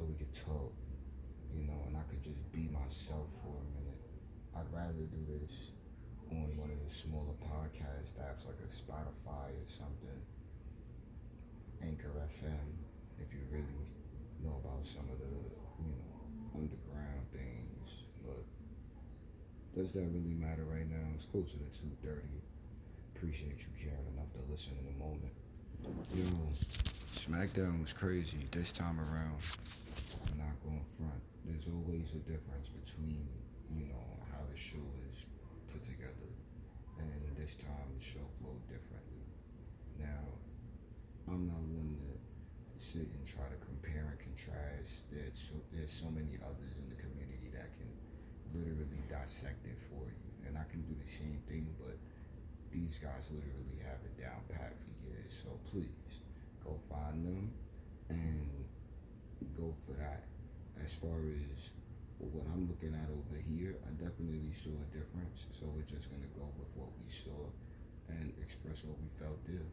we could talk, and I could just be myself for a minute. I'd rather do this on one of the smaller podcast apps like a Spotify or something, Anchor FM, if you really know about some of the, underground things. But does that really matter right now? It's closer to 2:30. Appreciate you caring enough to listen in a moment. Yo, Smackdown was crazy this time around. I'm not going front. There's always a difference between, how the show is put together. And this time the show flowed differently. Now, I'm not one to sit and try to compare and contrast. There's so many others in the community that can literally dissect it for you. And I can do the same thing, but these guys literally have it down pat for years. So please, go find them and go for that. As far as what I'm looking at over here, I definitely saw a difference. So we're just going to go with what we saw and express what we felt there.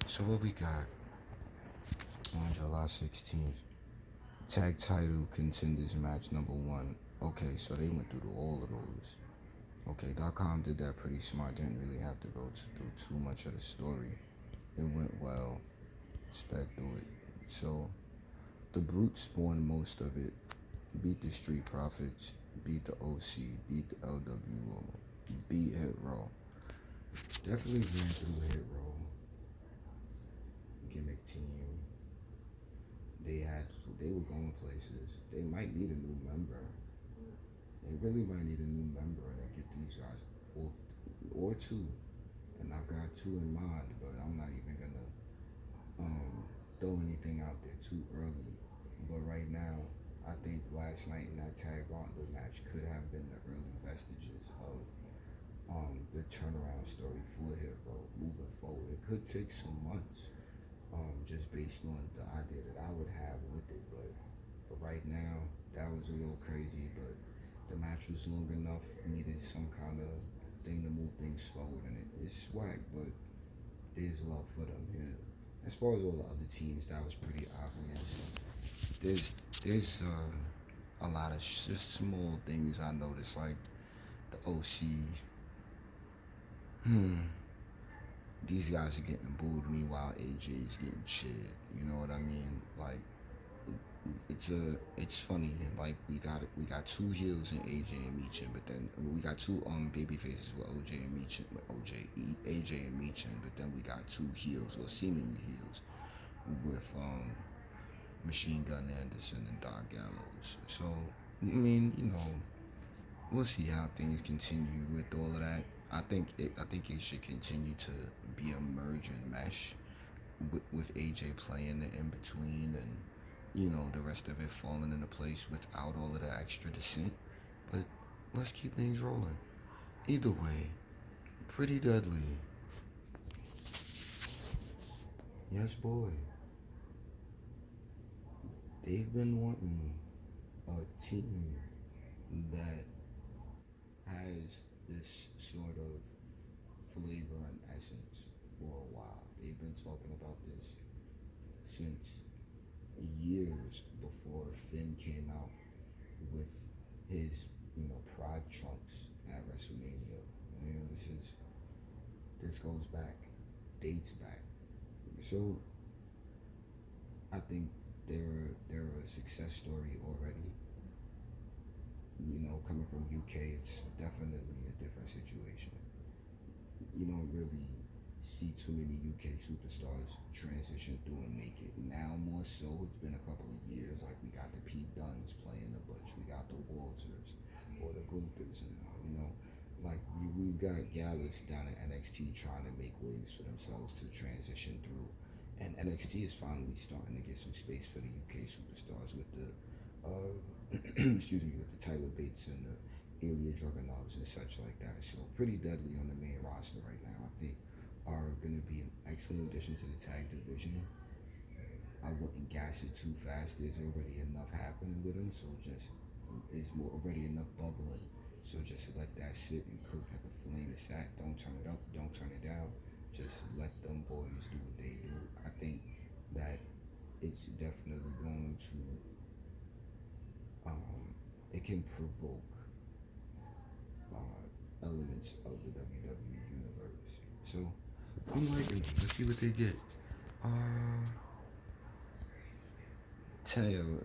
So what we got on July 16th, tag title contenders match number 1. Okay, so they went through all of those. Okay, .com did that pretty smart. Didn't really have to go through too much of the story. It went well. Spec through it. So the Brutes won most of it. Beat the Street Profits. Beat the OC. Beat the LWO. Beat Hit Row. Definitely ran through Hit Row. Gimmick team. They were going places. They might need a new member. They really might need a new member and get these guys off, or 2. And I've got 2 in mind, but I'm not even gonna throw anything out there too early. But right now, I think last night in that tag gauntlet match could have been the early vestiges of the turnaround story for Hit Row moving forward. It could take some months, just based on the idea that I would have with it. But for right now, that was a little crazy. But the match was long enough, needed some kind of thing to move things forward, and it's swag, but there's love for them. Yeah. As far as all the other teams, that was pretty obvious. There's a lot of just small things I noticed, like the OC. These guys are getting booed, meanwhile AJ's getting cheered. You know what I mean? Like, it's funny. Like we got 2 heels in AJ and Meechin, but then we got 2 baby faces with AJ and Meechin, but then we got 2 heels, or seemingly heels, with Machine Gun Anderson and Don Gallows. So I mean, we'll see how things continue with all of that. I think it should continue to be a merge and mesh with AJ playing the in between, and the rest of it falling into place without all of the extra descent. But let's keep things rolling. Either way, pretty deadly. Yes, boy. They've been wanting a team that has this sort of flavor and essence for a while. They've been talking about this since years before Finn came out with his, Pride trunks at WrestleMania. And this goes back, dates back. So I think they're a success story already. Coming from UK, it's definitely a different situation. You don't really see too many UK superstars transition through and make it. Now more so, it's been a couple of years. Like we got the Pete Dunnes playing the Butch, we got the Walters or the Gunters, like we've got Gallus down at NXT trying to make waves for themselves to transition through. And NXT is finally starting to get some space for the UK superstars with the with the Tyler Bates and the Ilya Dragunovs and such like that. So pretty deadly on the main roster right now. I think are going to be an excellent addition to the tag division. I wouldn't gas it too fast. There's already enough happening with them, so there's already enough bubbling. So just let that sit and cook at the flame it's at. Don't turn it up, don't turn it down. Just let them boys do what they do. I think that it's definitely going to, it can provoke elements of the WWE universe. So I'm liking them. Let's see what they get. Uh,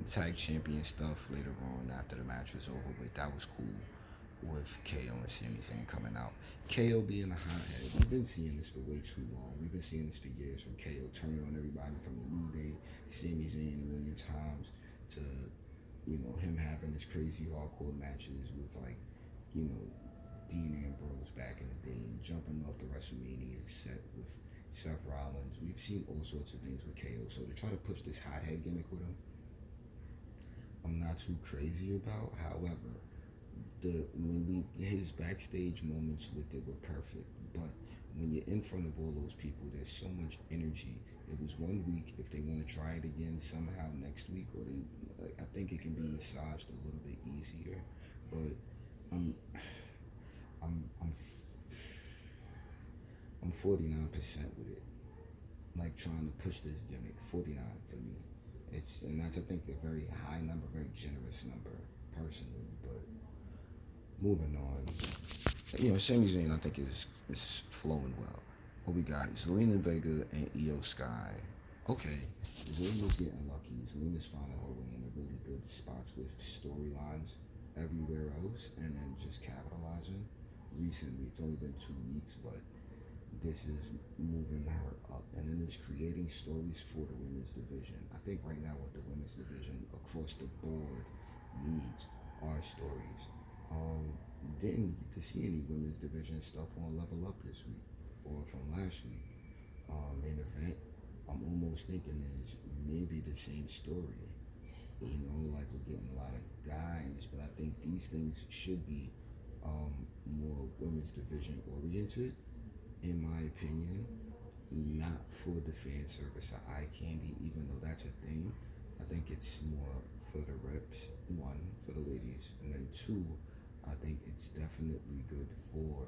tag champion stuff later on after the match was over, but that was cool with KO and Sami Zayn coming out. KO being a hothead. We've been seeing this for way too long. We've been seeing this for years from KO turning on everybody from the New Day, Sami Zayn a million times, to, him having his crazy hardcore matches with, like, Dean Ambrose back in the day and jumping off the WrestleMania set with Seth Rollins. We've seen all sorts of things with KO. So to try to push this hothead gimmick with him, I'm not too crazy about. However, his backstage moments with it were perfect. But when you're in front of all those people, there's so much energy. It was 1 week. If they want to try it again somehow next week, I think it can be massaged a little bit easier. But I'm I'm I'm I'm 49% with it. Like trying to push this gimmick, 49 for me. And that's, I think, a very high number, very generous number personally. But moving on, Sami Zayn I think is flowing well. What we got? Zelina Vega and Io Sky. Okay, Zelina's getting lucky. Zelina's finding her way in really good spots with storylines everywhere else, and then just capitalizing. Recently, it's only been 2 weeks, but this is moving her up, and then it's creating stories for the women's division. I think right now what the women's division across the board needs are stories. Didn't get to see any women's division stuff on Level Up this week or from last week. Main event, I'm almost thinking is maybe the same story. Like we're getting a lot of guys, but I think these things should be more women's division oriented, in my opinion, not for the fan service of eye candy, even though that's a thing. I think it's more for the reps, one, for the ladies, and then two, I think it's definitely good for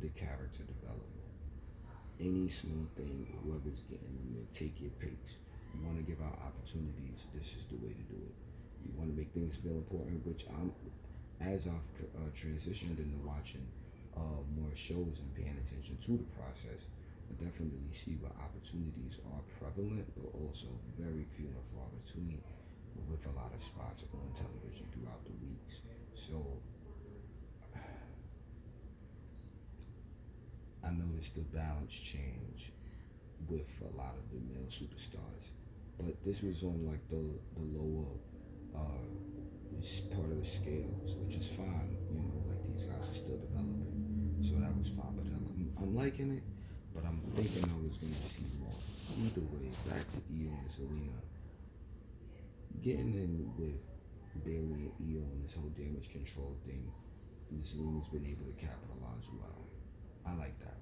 the character development. Any small thing, whoever's getting in there, take your picks. You want to give out opportunities, this is the way to do it. You want to make things feel important, which as I've transitioned into watching more shows and paying attention to the process, I definitely see where opportunities are prevalent, but also very few and far between, with a lot of spots on television throughout the weeks. So I noticed the balance change with a lot of the male superstars, but this was on like the lower part of the scales, which is fine. Like these guys are still developing, so that was fine. But I'm liking it, but I'm thinking I was gonna see more. Either way, back to Io and Zelina. Getting in with Bayley and Io and this whole damage control thing, Zelina's been able to capitalize well. I like that.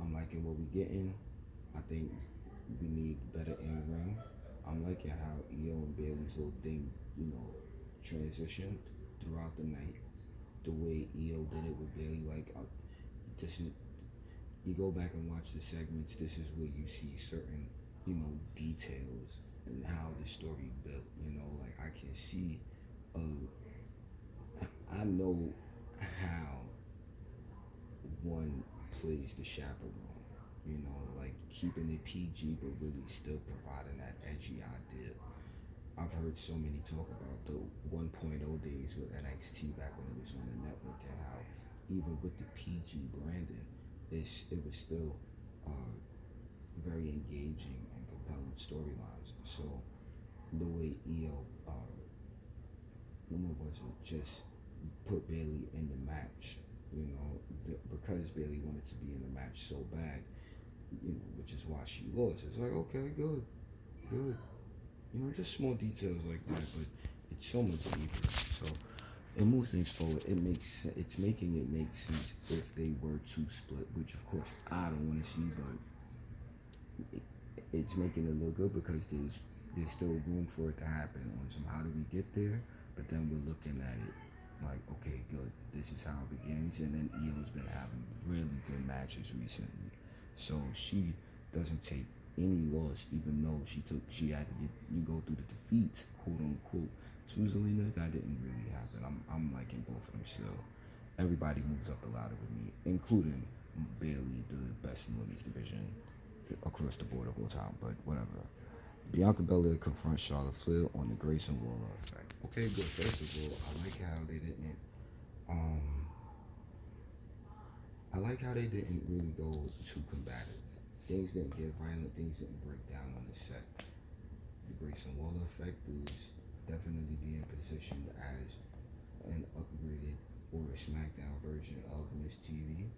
I'm liking what we're getting. I think we need better in ring. I'm liking how Io and Bayley's little thing, transitioned throughout the night. The way Io did it with Bayley, like this is, you go back and watch the segments. This is where you see certain, details and how the story built. Like I can see, I know how one plays the chaperone. Like keeping it PG, but really still providing that edgy idea. I've heard so many talk about the 1.0 days with NXT back when it was on the network, and how even with the PG branding, it was still very engaging and compelling storylines. So the way Io, just put Bayley in the match, because Bayley wanted to be in the match so bad, which is why she lost. It's like, okay, good. Just small details like that, but it's so much deeper. So it moves things forward. It's making it make sense if they were to split, which of course I don't want to see, but it's making it look good because there's still room for it to happen on some how do we get there, but then we're looking at it like, okay, good, this is how it begins. And then Io's been having really good matches recently, so she doesn't take any loss, even though she had to go through the defeats, quote unquote, to Zelina. That didn't really happen. I'm liking both of them still. Everybody moves up the ladder with me, including Bailey, the best in women's division across the board of all time. But whatever. Bianca Belair confronts Charlotte Flair on the Grayson Waller effect. Okay, good. First of all, um I like how they didn't really go too combative. Things didn't get violent, things didn't break down on the set. The Grayson Waller effect is definitely being positioned as an upgraded or a Smackdown version of Miss TV.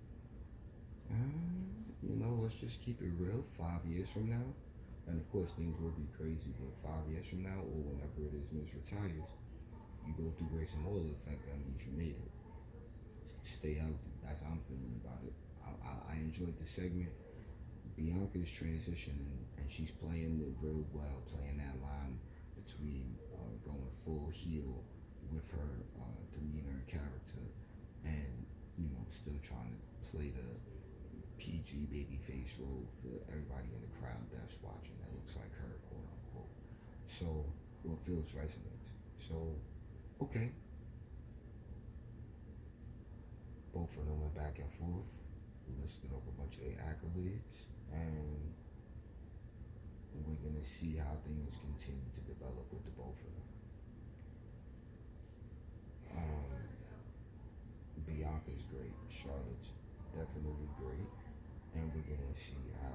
Let's just keep it real. 5 years from now, and of course things will be crazy, but 5 years from now, or whenever it is Miss retires, you go through Grayson Waller effect, that means you made it. Stay healthy. That's how I'm feeling about it. I enjoyed the segment. Bianca's transitioning, and she's playing it real well, playing that line between going full heel with her demeanor and character, and still trying to play the PG babyface role for everybody in the crowd that's watching. That looks like her, quote unquote. So, what feels resonates. So, okay. Both of them went back and forth, listed off a bunch of their accolades, and we're going to see how things continue to develop with the both of them. Bianca's great. Charlotte's definitely great. And we're going to see how.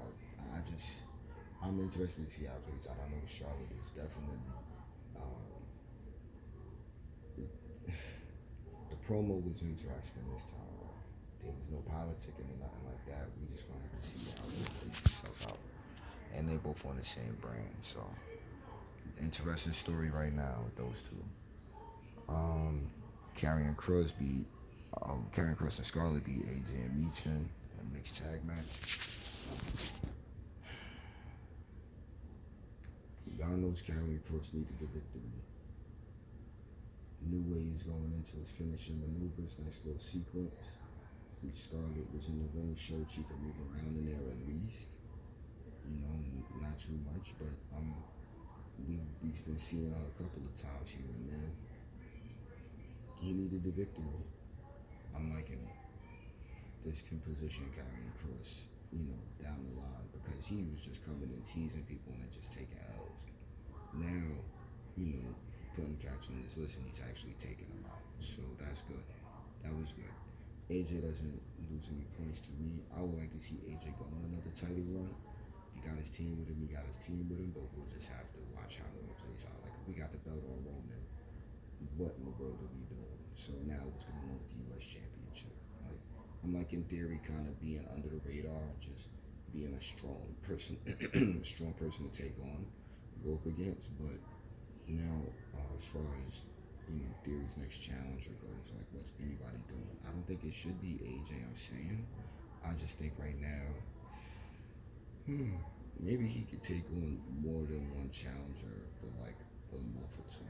I'm interested to see how it plays out. I know Charlotte is definitely. The promo was interesting this time around. There was no politicking or nothing like that. We just going to have to see how it plays itself out. And they both on the same brand, so interesting story right now with those two. Karrion Kross and Scarlett beat AJ and Michin in a mixed tag match. God knows Karrion Kross needed the victory. Knew where he was going into his finishing maneuvers, nice little sequence. Scarlett was in the ring, showed she could move around in there at least. Not too much, but we've been seeing her a couple of times here and there. He needed the victory. I'm liking it. This can position Karrion Kross, down the line, because he was just coming and teasing people and then just taking L's. Now, he's putting cats on this list and he's actually taking them out. So that's good. That was good. AJ doesn't lose any points to me. I would like to see AJ go on another title run. He got his team with him, but we'll just have to watch how it plays out. Like, if we got the belt on Roman, what in the world are we doing? So now what's going on with the U.S. Championship? Like, I'm like, in theory, kind of being under the radar, just being a strong person, to take on, go up against. But now, as far as theory's next challenger goes, like, what's anybody doing? I don't think it should be AJ. I'm saying, I just think right now, maybe he could take on more than one challenger for like a month or two.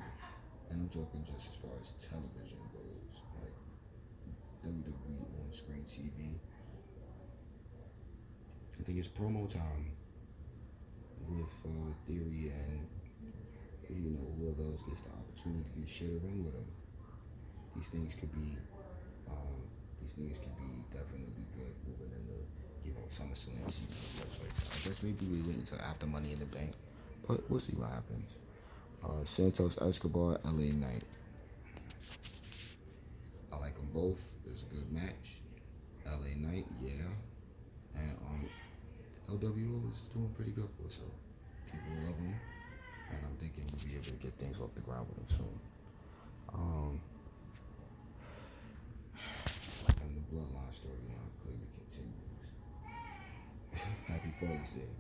And I'm talking just as far as television goes, like WWE on screen TV. I think it's promo time with Theory and whoever else gets the opportunity to share the ring with him. These things could be definitely good moving into SummerSlam season and such like that. I guess maybe we wait until after Money in the Bank, but we'll see what happens. Santos Escobar, LA Knight. I like them both. It's a good match. LA Knight, yeah. And LWO is doing pretty good for itself. People love him, and I'm thinking we'll be able to get things off the ground with him soon. And the Bloodline storyline clearly continues. Happy Father's Day.